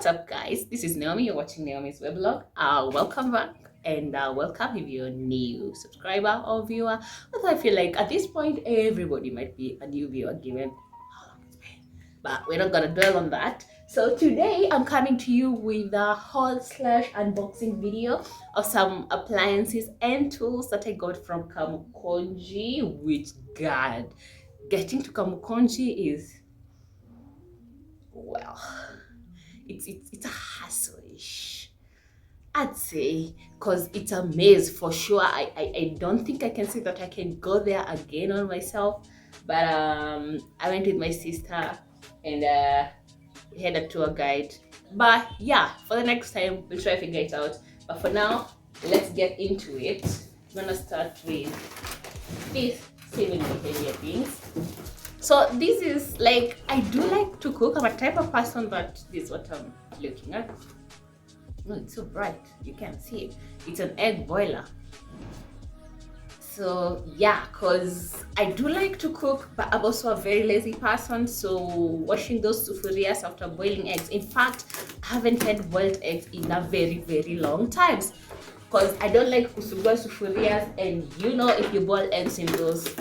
up, guys? This is Naomi. You're watching Naomi's weblog. Welcome back, and welcome if you're a new subscriber or viewer. Although I feel like at this point everybody might be a new viewer given how long it's been, but we're not gonna dwell on that. So today I'm coming to you with a haul/unboxing video of some appliances and tools that I got from Kamukunji. Which, God, getting to Kamukunji is, well, it's a hassle-ish, I'd say, because it's a maze for sure. I don't think I can say that I can go there again on myself, but I went with my sister and we had a tour guide. But yeah, for the next time we'll try to figure it out. But for now, let's get into it. I'm gonna start with this seemingly heavier things. So this is, like, I do like to cook. I'm a type of person that this is what I'm looking at. No, it's so bright, you can't see it. It's an egg boiler. So yeah, because I do like to cook, but I'm also a very lazy person. So washing those sufurias after boiling eggs. In fact, I haven't had boiled eggs in a very, very long time. Because I don't like kusugua sufurias, and you know, if you boil eggs in those,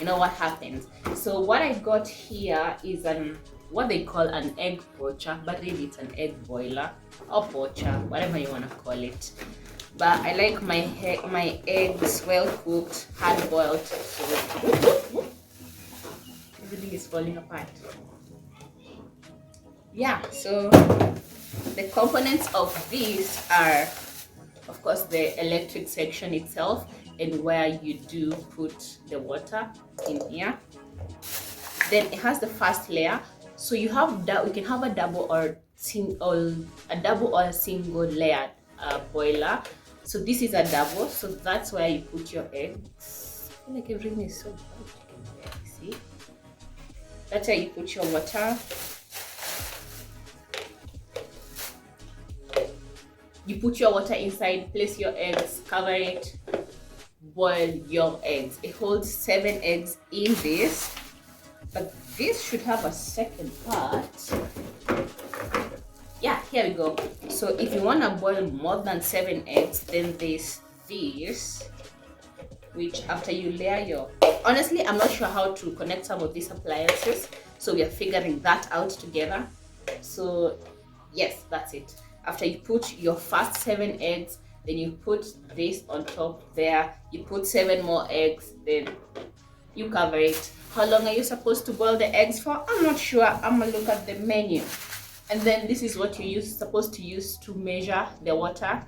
you know what happens. So what I got here is what they call an egg poacher, but really it's an egg boiler or poacher, whatever you want to call it. But I like my eggs well cooked, hard boiled. So everything is falling apart. Yeah, so the components of this are, of course, the electric section itself, and where you do put the water in here. Then it has the first layer. So you have that. We can have a double or a single layered boiler. So this is a double. So that's where you put your eggs. I feel like everything is so bright. You can barely see. That's where you put your water. You put your water inside, place your eggs, cover it, boil your eggs. It holds 7 eggs in this, but this should have a second part. Yeah, here we go. So if you want to boil more than 7 eggs, then there's this, which after you layer your... Honestly, I'm not sure how to connect some of these appliances, so we are figuring that out together. So yes, that's it. After you put your first 7 eggs, then you put this on top there. You put 7 more eggs, then you cover it. How long are you supposed to boil the eggs for? I'm not sure. I'm gonna look at the menu. And then this is what you're supposed to use to measure the water.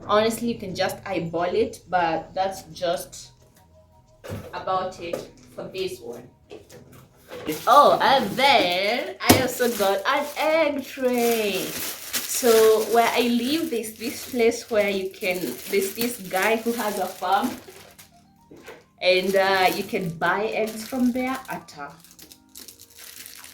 Honestly, you can just eyeball it, but that's just about it for this one. Oh, and then I also got an egg tray. So where I live, there's this place where there's this guy who has a farm, and you can buy eggs from there at a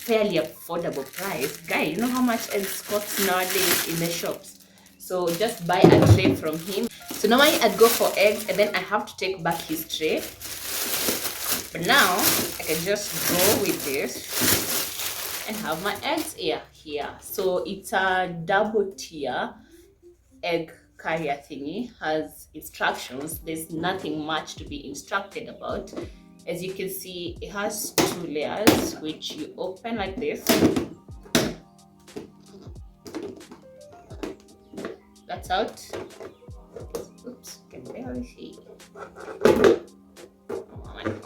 fairly affordable price. Guy, you know how much eggs cost nowadays in the shops? So just buy a tray from him. So normally I'd go for eggs and then I have to take back his tray. But now I can just go with this and have my eggs here. So it's a double tier egg carrier thingy, has instructions. There's nothing much to be instructed about. As you can see, it has 2 layers, which you open like this. That's out. Oops, can barely see. Come on.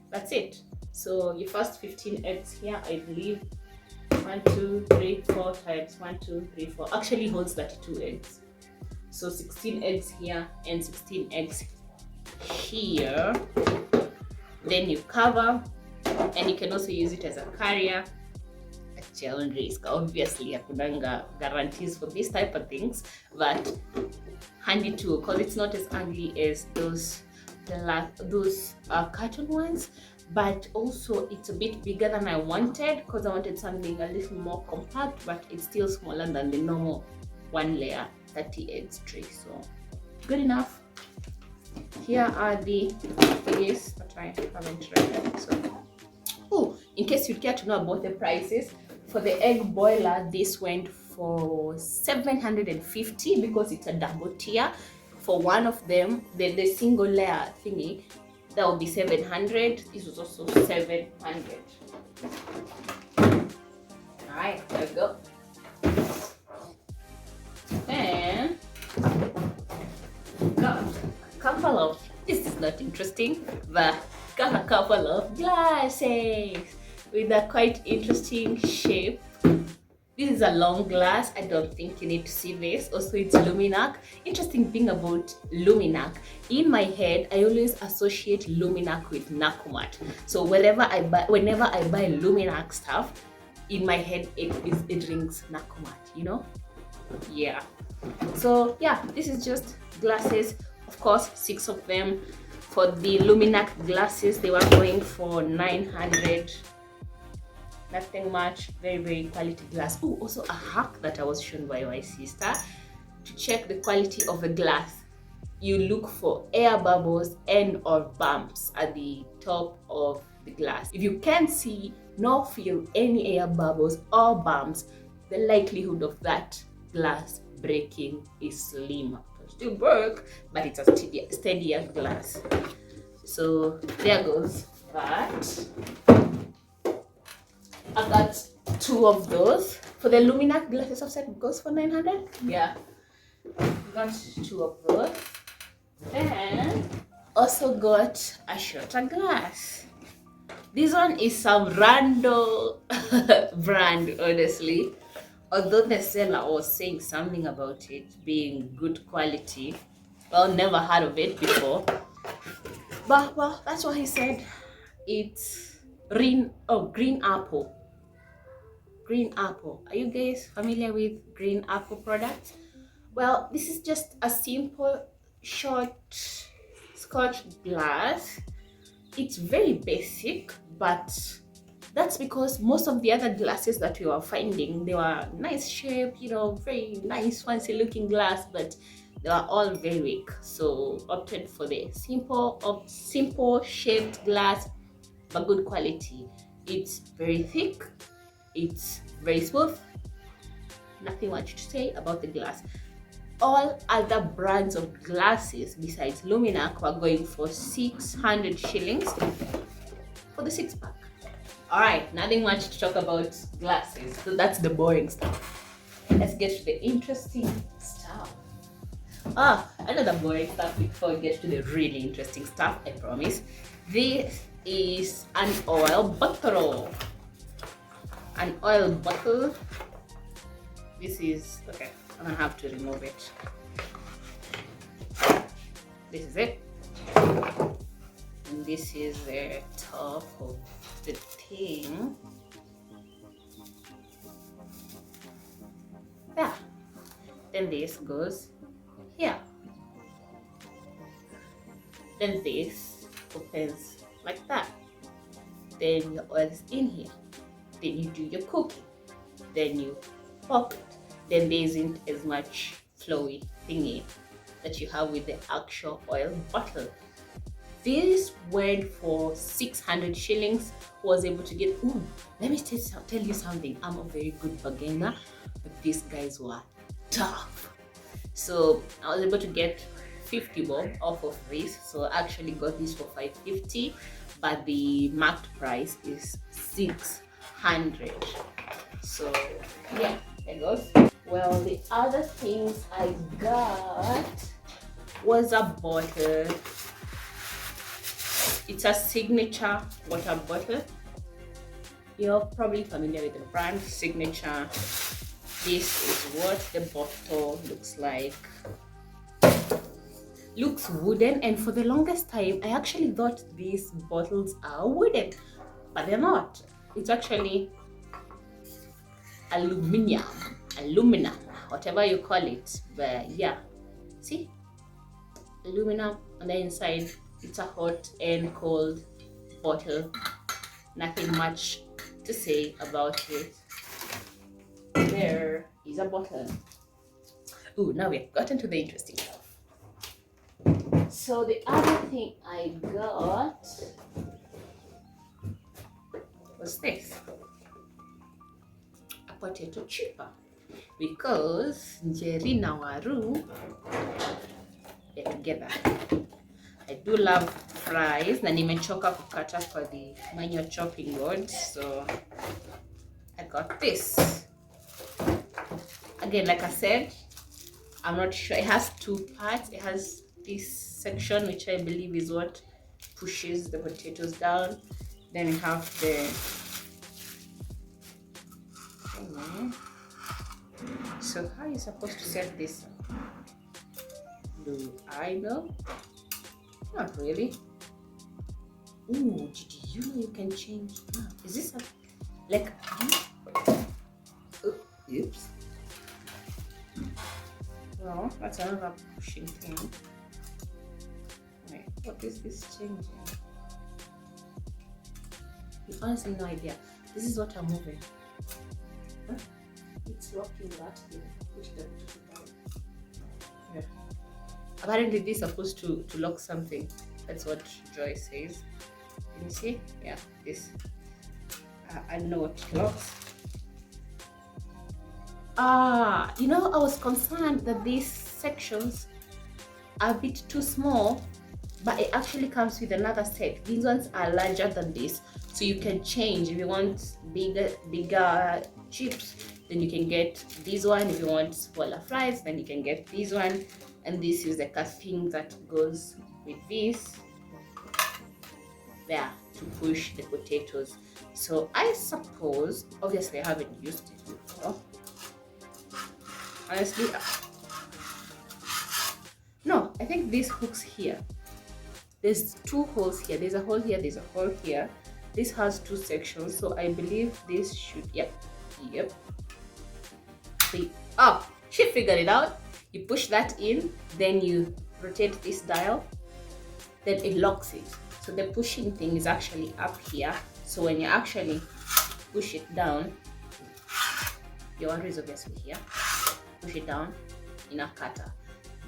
That's it. So your first 15 eggs here, I believe 1, 2, 3, 4 times 1, 2, 3, 4 actually holds 32 eggs. So 16 eggs here and 16 eggs here. Then you cover, and you can also use it as a carrier at your own risk. Obviously, hakunanga guarantees for these type of things, but handy too, because it's not as ugly as those carton ones. But also it's a bit bigger than I wanted, because I wanted something a little more compact, but it's still smaller than the normal 1 layer 30 eggs tray. So good enough. Here are the thingies that I haven't tried. So, oh, in case you care to know about the prices, For the egg boiler, this went for 750 because it's a double tier. For one of them, the single layer thingy, that would be 700. This was also 700. Alright, there we go. And got a couple of, this is not interesting, but got a couple of glasses with a quite interesting shape. This is a long glass. I don't think you need to see this. Also, it's Luminac. Interesting thing about Luminac, in my head, I always associate Luminac with Nakumat. So whenever I buy Luminac stuff, in my head it rings Nakumat, you know? Yeah. So yeah, this is just glasses. Of course, 6 of them. For the Luminac glasses, they were going for 900. Nothing much. Very quality glass. Oh, also a hack that I was shown by my sister. To check the quality of a glass, you look for air bubbles and or bumps at the top of the glass. If you can't see nor feel any air bubbles or bumps, the likelihood of that glass breaking is slim. It still broke, but it's a steadier glass. So there goes that. I got 2 of those. For the Luminac glasses offset goes for 900. Yeah, got 2 of those. And also got a shorter glass. This one is some random brand, honestly. Although the seller was saying something about it being good quality. Well, never heard of it before. But well, that's what he said. It's green apple. Green apple. Are you guys familiar with green apple products? Well, this is just a simple short Scotch glass. It's very basic, but that's because most of the other glasses that we were finding, they were nice shape, you know, very nice fancy looking glass, but they were all very weak. So opted for the simple shaped glass, but good quality. It's very thick, it's very smooth. Nothing much to say about the glass. All other brands of glasses besides Luminac were going for 600 shillings for the 6-pack. Alright, nothing much to talk about glasses. So that's the boring stuff. Let's get to the interesting stuff. Another boring stuff before we get to the really interesting stuff, I promise. This is an oil bottle. An oil bottle. This is, okay, I'm gonna have to remove it. This is it. And this is the top of the thing. Yeah. Then this goes here. Then this opens like that. Then your oil is in here. Then you do your cooking. Then you pop it. Then there isn't as much flowy thingy that you have with the actual oil bottle. This went for 600 shillings. Was able to get, let me tell you something. I'm a very good bargainer, but these guys were tough. So I was able to get 50 bob off of this. So I actually got this for 550, but the marked price is 600. So yeah, there it goes. Well, the other things I got was a bottle. It's a signature water bottle. You're probably familiar with the brand Signature. This is what the bottle looks like. Looks wooden, and for the longest time I actually thought these bottles are wooden, but they're not. It's actually aluminum, whatever you call it. But yeah, see, aluminum on the inside. It's a hot and cold bottle. Nothing much to say about it. There is a bottle. Now we've gotten to the interesting stuff. So the other thing I got was this. potato cheaper because njeri na waru get together. I do love fries na nimechoka kukata kwa the manual chopping board, so I got this. Again, like I said, I'm not sure. It has two parts. It has this section, which I believe is what pushes the potatoes down. Then we have the so how are you supposed to set this up? Do I know? Not really. Ooh, did you know you can change? Is this a like? Oops. Well, that's another pushing thing. Wait, what is this changing? Honestly, no idea. This is what I'm moving. Huh? It's locking that here. Push the down. Yeah. Apparently, this is supposed to lock something. That's what Joy says. Can you see? Yeah, this. I don't know what it locks. You know, I was concerned that these sections are a bit too small, but it actually comes with another set. These ones are larger than this, so you can change. If you want bigger chips, then you can get this one. If you want smaller fries, then you can get this one. And this is like a thing that goes with this there to push the potatoes. So I suppose, obviously I haven't used it before. Honestly, no, I think this hooks here. There's two holes here. There's a hole here, there's a hole here. This has two sections, so I believe this should, yep. See, she figured it out. You push that in, then you rotate this dial, then it locks it. So the pushing thing is actually up here. So when you actually push it down, your water is obviously here. Push it down in a cutter.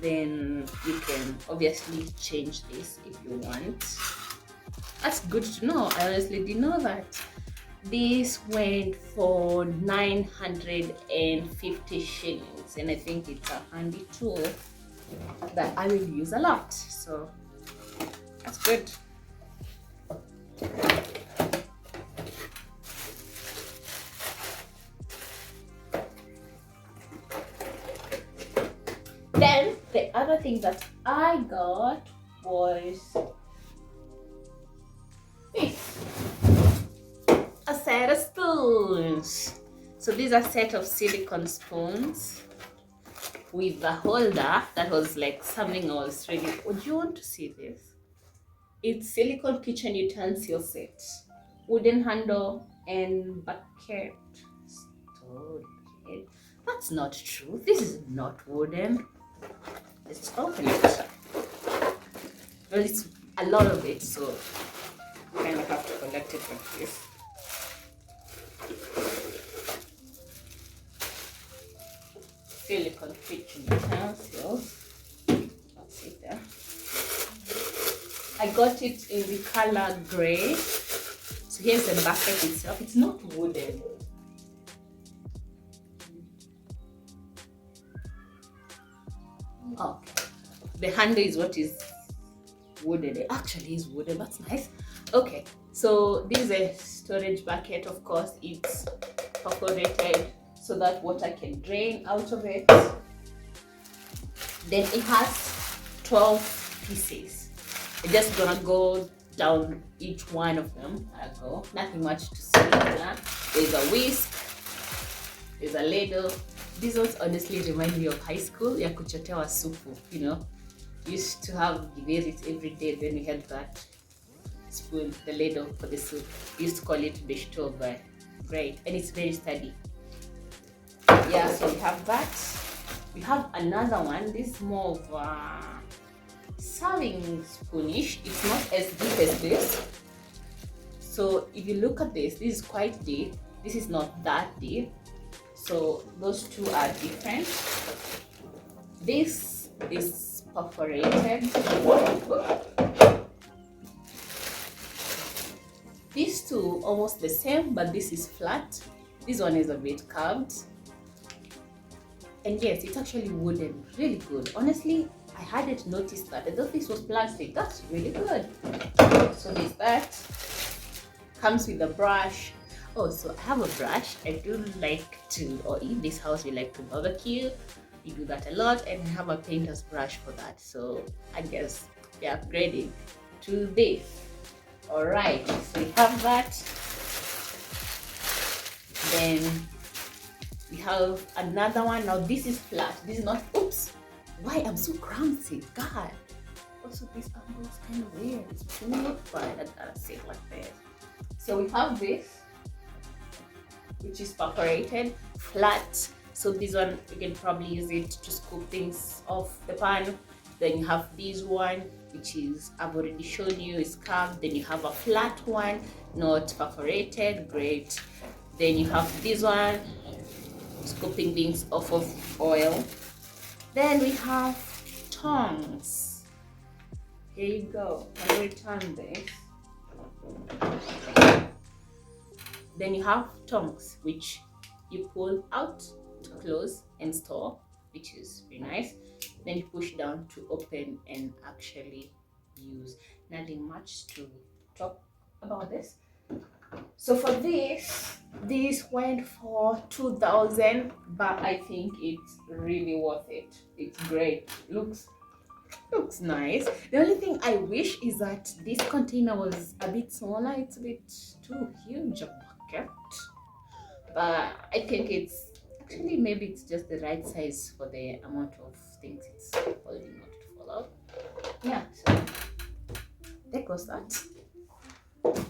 Then you can obviously change this if you want. That's good to know. I honestly didn't know that. This went for 950 shillings, and I think it's a handy tool that I will use a lot. So that's good. Then the other thing that I got was this, a set of spoons. So these are a set of silicone spoons with a holder that was like something I was really. Would you want to see this? It's silicone kitchen utensil set, wooden handle and bucket. That's not true. This is not wooden. Let's open it. Well, it's a lot of it, so I kind of have to collect it like this. Silicone kitchen utensils. That's it there. I got it in the color gray. So here's the bucket itself. It's not wooden. Okay. The handle is what is wooden. It actually is wooden. That's nice. Okay. So this is a storage bucket. Of course, it's perforated so that water can drain out of it. Then it has 12 pieces. I'm just gonna go down each one of them. I'll go. Nothing much to see here. There's a whisk. There's a ladle. These ones honestly remind me of high school. Ya kuchotewa supu, you know. Used to have giveaways every day. Then we had that spoon, the ladle for the soup. We used to call it beshto, but great, and it's very sturdy. Yeah, so we have that. We have another one. This is more of a serving spoonish. It's not as deep as this. So if you look at this, this is quite deep. This is not that deep. So those two are different. This is perforated. These two almost the same, but this is flat. This one is a bit curved. And yes, it's actually wooden, really good. Honestly, I hadn't noticed that. I thought this was plastic. That's really good. So there's that. Comes with a brush. Oh, so I have a brush. I do like to, or in this house we like to barbecue. We do that a lot, and I have a painter's brush for that. So I guess we are upgrading to this. Alright, so we have that. Then we have another one. Now this is flat. This is not, oops, why I'm so clumsy, God. Also this angle is kind of weird. It's too but I gotta say it like this. So we have this, which is perforated, flat. So this one, you can probably use it to scoop things off the pan. Then you have this one, which is, I've already shown you, is carved. Then you have a flat one, not perforated, great. Then you have this one, scooping things off of oil. Then we have tongs. Here you go. I'm going to turn this. Then you have tongs, which you pull out to close and store, which is very nice. Then you push down to open and actually use. Nothing much to talk about this. So for this went for 2,000, but I think it's really worth it. It's great. Looks nice. The only thing I wish is that this container was a bit smaller. It's a bit too huge a bucket, but I think it's actually, maybe it's just the right size for the amount of things it's holding, not to fall out. Yeah, so there goes that.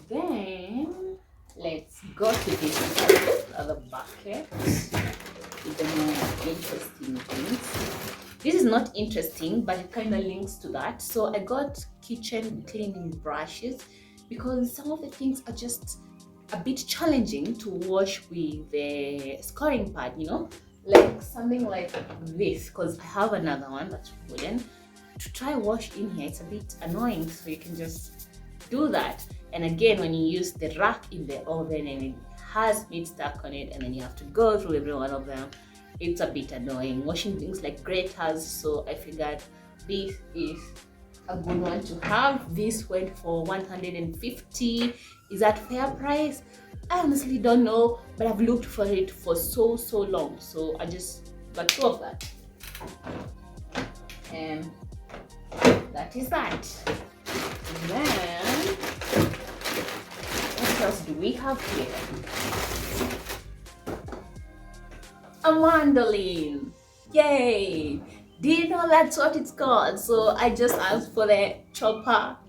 Then let's go to this other bucket with the more interesting things. This is not interesting, but it kind of links to that. So I got kitchen cleaning brushes because some of the things are just a bit challenging to wash with the scoring pad, you know, like something like this, because I have another one that's wooden. To try wash in here, it's a bit annoying, so you can just do that. And again, when you use the rack in the oven and it has meat stuck on it, and then you have to go through every one of them, it's a bit annoying. Washing things like graters, so I figured this is a good one to have. This went for 150. Is that fair price? I honestly don't know, but I've looked for it for so long, so I just got two of that. And that is that. Then what else do we have here? A mandolin. Yay! Did you know that's what it's called? So I just asked for the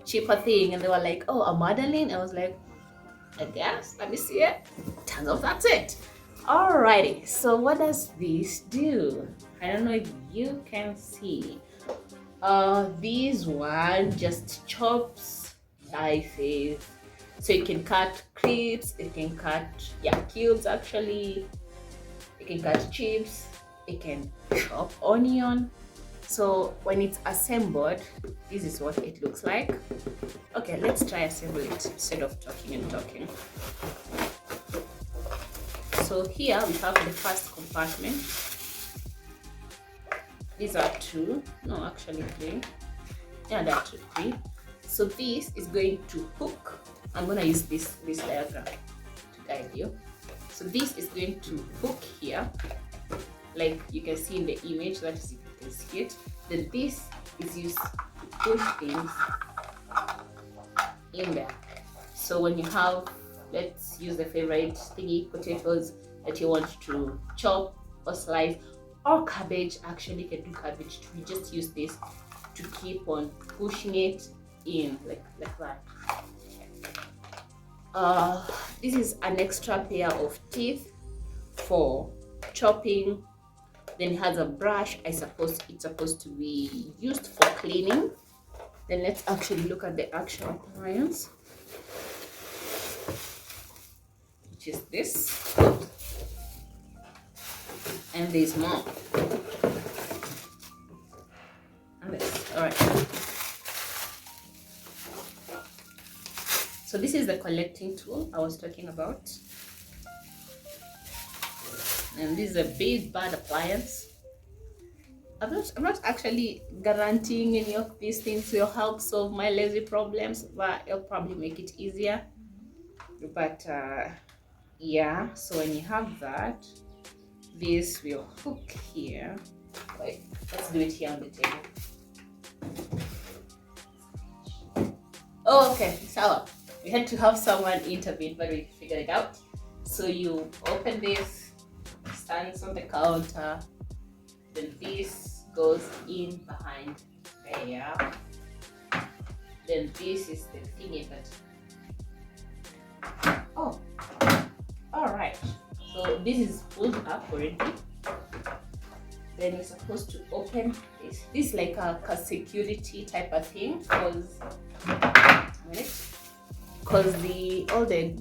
cheaper thing, and they were like, oh, a mandolin? I was like, I guess, let me see it. Turns out that's it. Alrighty, so what does this do? I don't know if you can see. This one just chops, dices. So you can cut crisps, it can cut, cubes actually. It can cut chips, it can chop onion. So when it's assembled, this is what it looks like. Okay, let's try assemble it instead of talking. So here we have the first compartment. These are two, no, actually three. Yeah, there are three. So this is going to hook. I'm gonna use this diagram to guide you. So this is going to hook here, like you can see in the image, that is, you can see it. Then this is used to push things in there. So when you have, let's use the favorite thingy, potatoes that you want to chop or slice, or cabbage, actually you can do cabbage too. You just use this to keep on pushing it in like that. This is an extra pair of teeth for chopping. Then it has a brush. I suppose it's supposed to be used for cleaning. Then let's actually look at the actual appliance, which is this. And there's more. And this. Alright. So this is the collecting tool I was talking about. And this is a big bad appliance. I'm not actually guaranteeing any of these things will help solve my lazy problems, but it'll probably make it easier. But yeah, so when you have that, this will hook here. Wait, let's do it here on the table. Oh, okay, so we had to have someone intervene, but we figured it out. So you open this, stands on the counter, then this goes in behind there. Then this is the thingy that. Oh, all right. So this is pulled up already. Then you're supposed to open this. This is like a security type of thing, because all the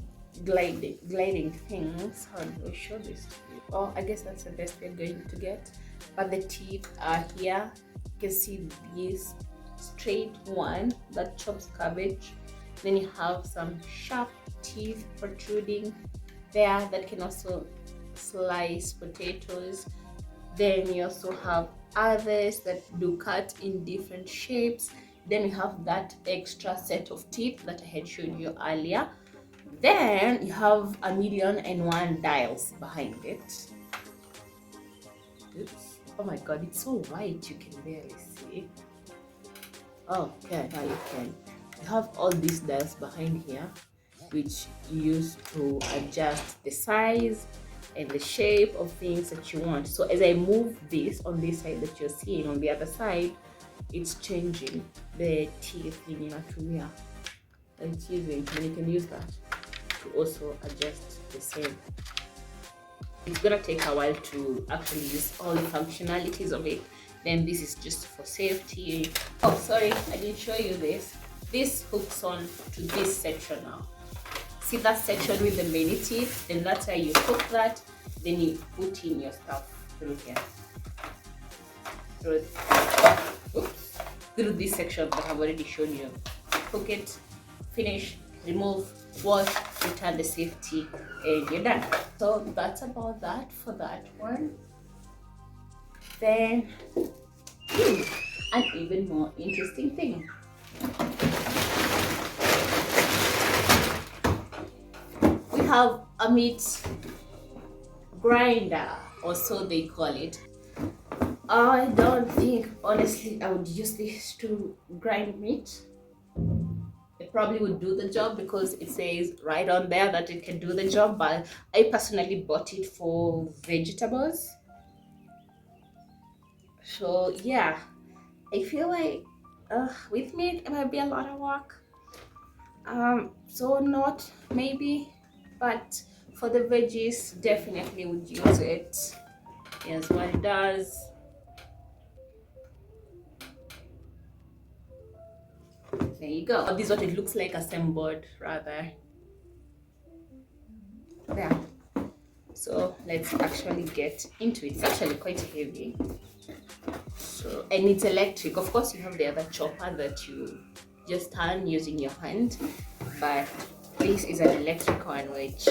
gliding things. How do I show this to you? Oh, I guess that's the best we're going to get. But the teeth are here. You can see this straight one that chops cabbage. Then you have some sharp teeth protruding there that can also slice potatoes. Then you also have others that do cut in different shapes. Then you have that extra set of teeth that I had shown you earlier. Then you have 1,000,001 dials behind it. Oops. Oh my god, it's so white you can barely see. Oh, okay, now you can. You have all these dials behind here, which you use to adjust the size and the shape of things that you want. So as I move this on this side that you're seeing, on the other side, it's changing the teeth in Inatumia. And it's using, and you can use that to also adjust the same. It's gonna take a while to actually use all the functionalities of it. Then this is just for safety. Oh, sorry, I didn't show you this. This hooks on to this section now. See that section with the many teeth? Then that's how you hook that. Then you put in your stuff through here. Through this section that I've already shown you. Hook it, finish, remove, wash, return the safety, and you're done. So that's about that for that one. Then an even more interesting thing. We have a meat grinder, or so they call it. I don't think, honestly, I would use this to grind meat. It probably would do the job because it says right on there that it can do the job, but I personally bought it for vegetables. So yeah, I feel like with meat it might be a lot of work. So not maybe, but for the veggies definitely would use it. Here's what it does. There you go. This is what it looks like assembled rather. There. So let's actually get into it. It's actually quite heavy. So, and it's electric. Of course you have the other chopper that you just turn using your hand, but this is an electric one, which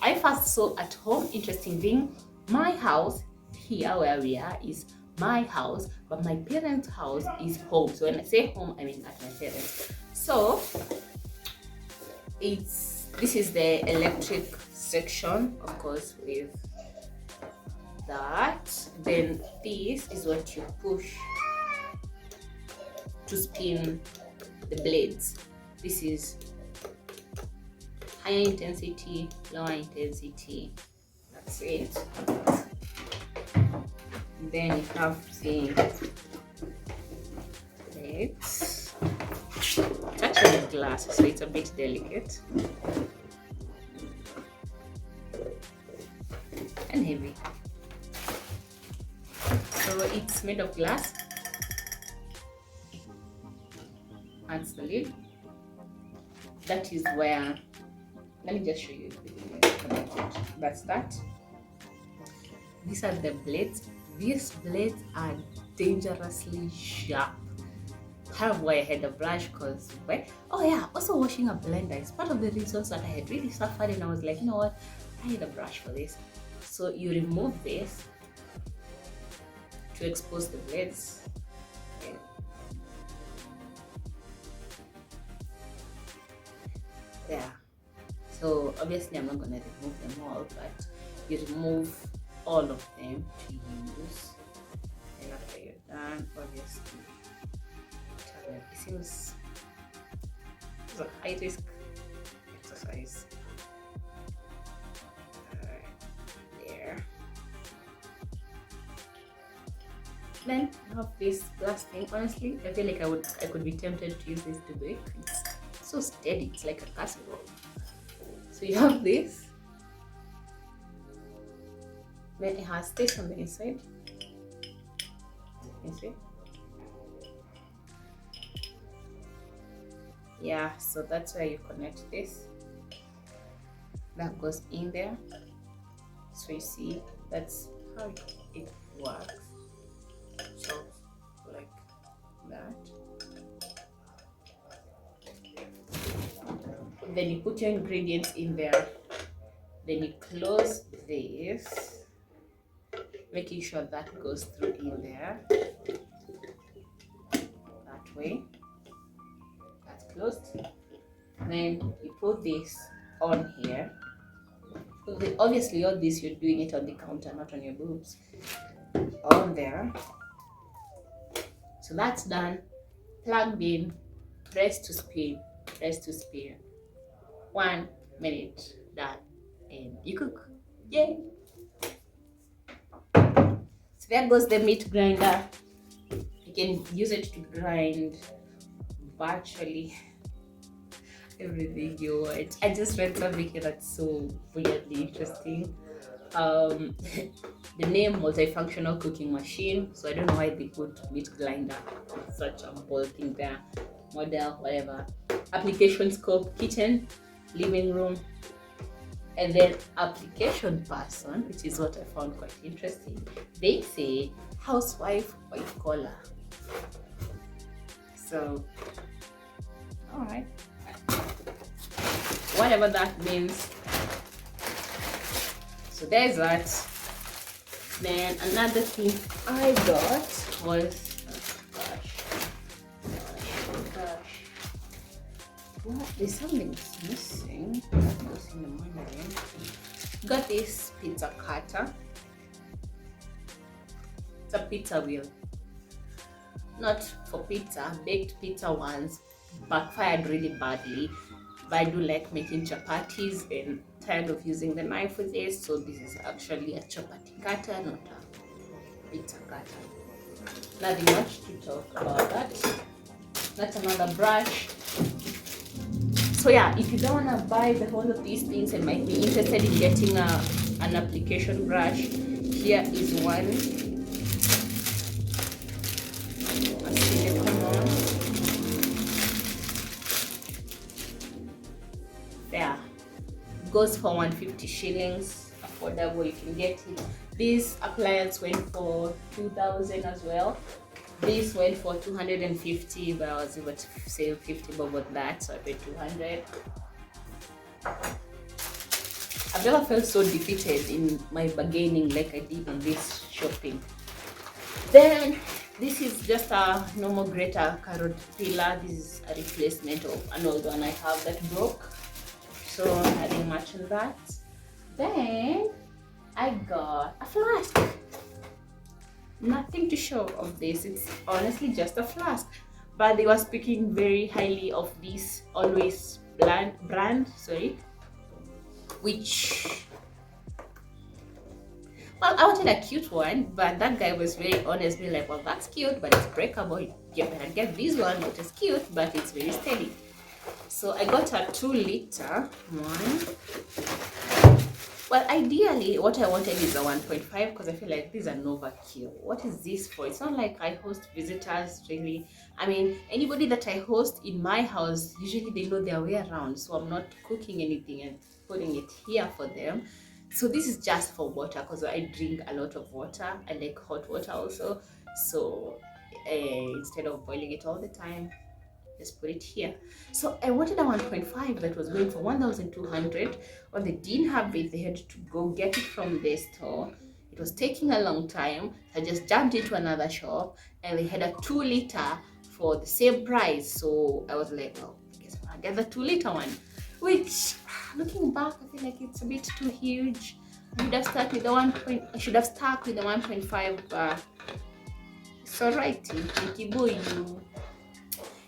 I first saw at home. Interesting thing, my house here where we are is my house, but my parents' house is home. So when I say home, I mean at my parents. So this is the electric section, of course, with that. Then this is what you push to spin the blades. This is higher intensity, lower intensity. That's it. Then you have the plates. It's actually glass, so it's a bit delicate and heavy. So it's made of glass. That's the lid. That is where, let me just show you. That's that. These are the blades. These blades are dangerously sharp. Kind of why I had a brush, because oh yeah, also washing a blender is part of the reasons that I had really suffered, and I was like, you know what, I need a brush for this. So you remove this to expose the blades. Okay. There. So obviously I'm not gonna remove them all, but you remove all of them to use. And after you're done, obviously, it seems it's a high risk exercise. There. Then I have this glass thing. Honestly, I feel like I could be tempted to use this to bake. It's so steady. It's like a casserole. So you have this. Then it has this on the inside. You see? Yeah, so that's where you connect this. That goes in there. So you see, that's how it works. So like that. Then you put your ingredients in there. Then you close this, making sure that goes through in there. That way. That's closed. Then you put this on here. Obviously all this you're doing it on the counter, not on your boobs. On there. So that's done. Plugged in, press to spin, press to spin. 1 minute, done. And you cook. Yay! So there goes the meat grinder. You can use it to grind virtually everything you want. I just read something here that's so weirdly interesting. The name multifunctional cooking machine. So I don't know why they put meat grinder, such a bold thing there. Model, whatever. Application scope, kitchen, living room, and then application person, which is what I found quite interesting. They say housewife white collar. So, all right, whatever that means. So there's that. Then another thing I got was, what? There's something missing. Got this pizza cutter. It's a pizza wheel. Not for pizza. Baked pizza once backfired really badly. But I do like making chapatis and tired of using the knife with this. So this is actually a chapati cutter, not a pizza cutter. Nothing much to talk about that. That's another brush. So yeah, if you don't want to buy the whole of these things and might be interested in getting an application brush, here is one. A silicone one. There. Goes for 150 shillings. Affordable, you can get it. This appliance went for 2,000 as well. This went for 250, but I was able to save 50 bob on that, so I paid 200. I've never felt so defeated in my bargaining like I did on this shopping. Then this is just a normal grater carrot peeler. This is a replacement of an old one I have that broke, so I didn't match on that. Then I got a flask. Nothing to show of this, it's honestly just a flask, but they were speaking very highly of this Always brand, which, well, I wanted a cute one, but that guy was very honest, being like, well, that's cute, but it's breakable. You better get this one, not as cute, but it's very steady. So I got a 2-liter one. Well, ideally, what I wanted is a 1.5 because I feel like these are overkill. What is this for? It's not like I host visitors, really. I mean, anybody that I host in my house, usually they know their way around. So I'm not cooking anything and putting it here for them. So this is just for water because I drink a lot of water. I like hot water also. So instead of boiling it all the time, just put it here. So I wanted a 1.5 that was going for 1,200. Or they didn't have it, they had to go get it from the store. It was taking a long time. I just jumped into another shop and they had a 2 liter for the same price. So I was like, well, I guess I'll get the 2 liter one, which looking back, I feel like it's a bit too huge. I should have stuck with the 1.5, but it's alright.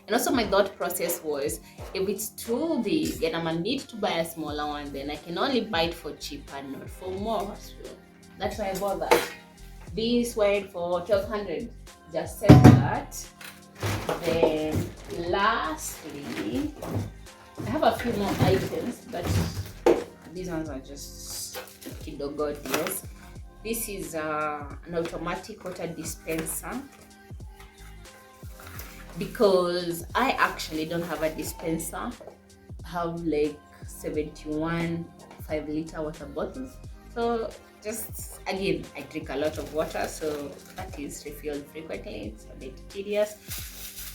And also my thought process was, if it's too big and I'm gonna need to buy a smaller one, then I can only buy it for cheaper, not for more. So that's why I bought that. This went for 1,200. Just said that. Then lastly, I have a few more items, but these ones are just kidogo deals. This is an automatic water dispenser, because I actually don't have a dispenser. I have like 71 5-liter water bottles. So just again, I drink a lot of water, so that is refilled frequently. It's a bit tedious.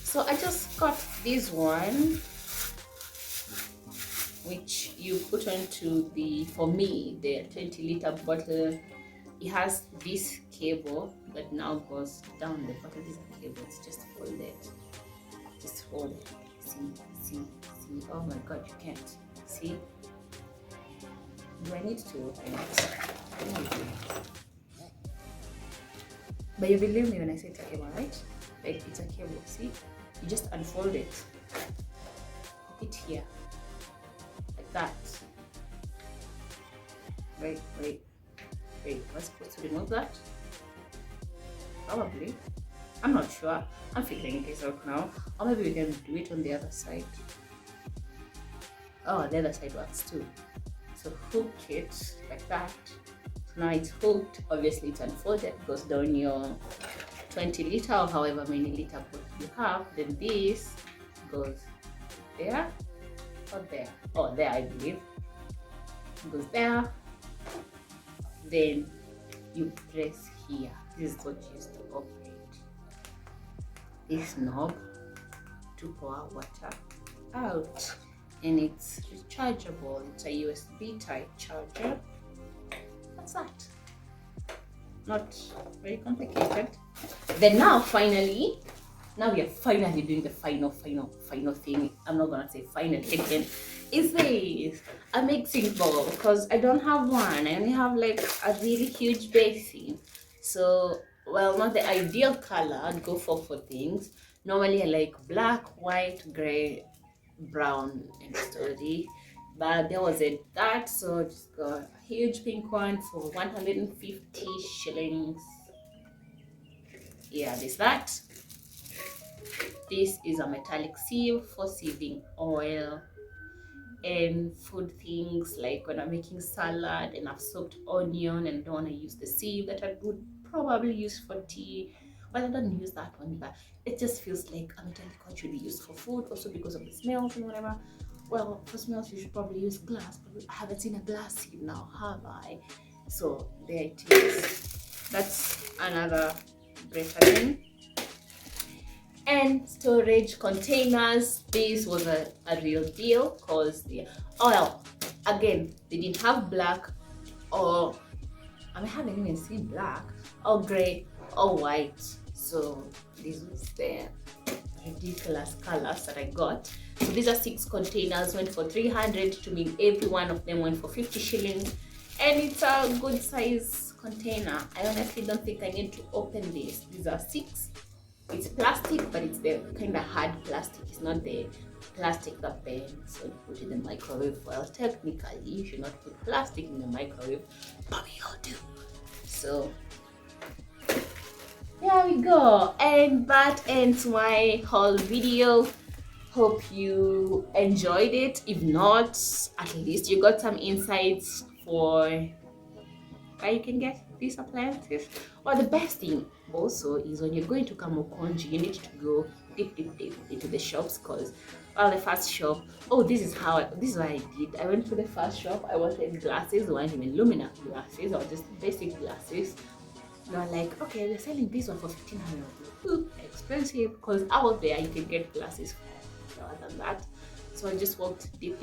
So I just got this one, which you put onto the, for me, the 20-liter bottle. It has this cable that now goes down the bottle. This is a cable, it's just folded. Just hold it. See. Oh my god, you can't. See? Do I need to open it? But you believe me when I say it's a cable, right? Like, it's a cable. See? You just unfold it. Put it here. Like that. Wait. Am I supposed to remove that? Probably. I'm not sure. I'm figuring this out now. Or maybe we can do it on the other side. Oh, the other side works too. So hook it like that. So now it's hooked. Obviously it's unfolded. It goes down your 20-liter or however many liter bottle you have. Then this goes there or there. Oh, there, I believe. It goes there. Then you press here. This is what you use to operate this knob to pour water out, and it's rechargeable. It's a USB type charger. That's that. Not very complicated. Then now we are finally doing the final thing. I'm not gonna say finally again. Is this a mixing bowl? Because I don't have one. I only have like a really huge basin. So, well, not the ideal color I'd go for things. Normally I like black, white, gray, brown, and sturdy. But there wasn't that, so I just got a huge pink one for 150 shillings. Yeah, this that. This is a metallic sieve for sieving oil and food things, like when I'm making salad and I've soaked onion and don't want to use the sieve that I would probably use for tea. Well, I don't use that one, but it just feels like a metallic one should be used for food, also because of the smells and whatever. Well, for smells you should probably use glass, but I haven't seen a glass sieve now, have I? So there it is. That's another great thing. And storage containers. This was a real deal, because the oil, again, they didn't have black, or I haven't even seen black, or gray, or white. So this was the ridiculous colors that I got. So these are 6 containers, went for 300, to mean every one of them went for 50 shillings. And it's a good size container. I honestly don't think I need to open this. These are 6. It's plastic, but it's the kind of hard plastic. It's not the plastic that bends, so you put it in the microwave. Well, technically, you should not put plastic in the microwave, but we all do. So, there we go. And that ends my whole video. Hope you enjoyed it. If not, at least you got some insights for where you can get these appliances. Or the best thing also is, when you're going to Kamukunji, you need to go deep into the shops, because the first shop, this is what I did. I went to the first shop. I wanted glasses. They weren't even luminous glasses, or just basic glasses. They were like, okay, we're selling this one for 1,500. Expensive, because out there you can get glasses other than that. So I just walked deep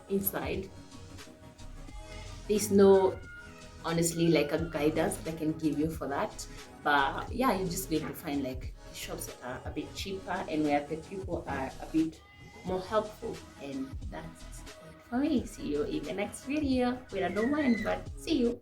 inside. There's no honestly like a guidance that I can give you for that. But yeah, you're just going to find like shops that are a bit cheaper and where the people are a bit more helpful. And that's it for me. See you in the next video. We don't mind, but see you.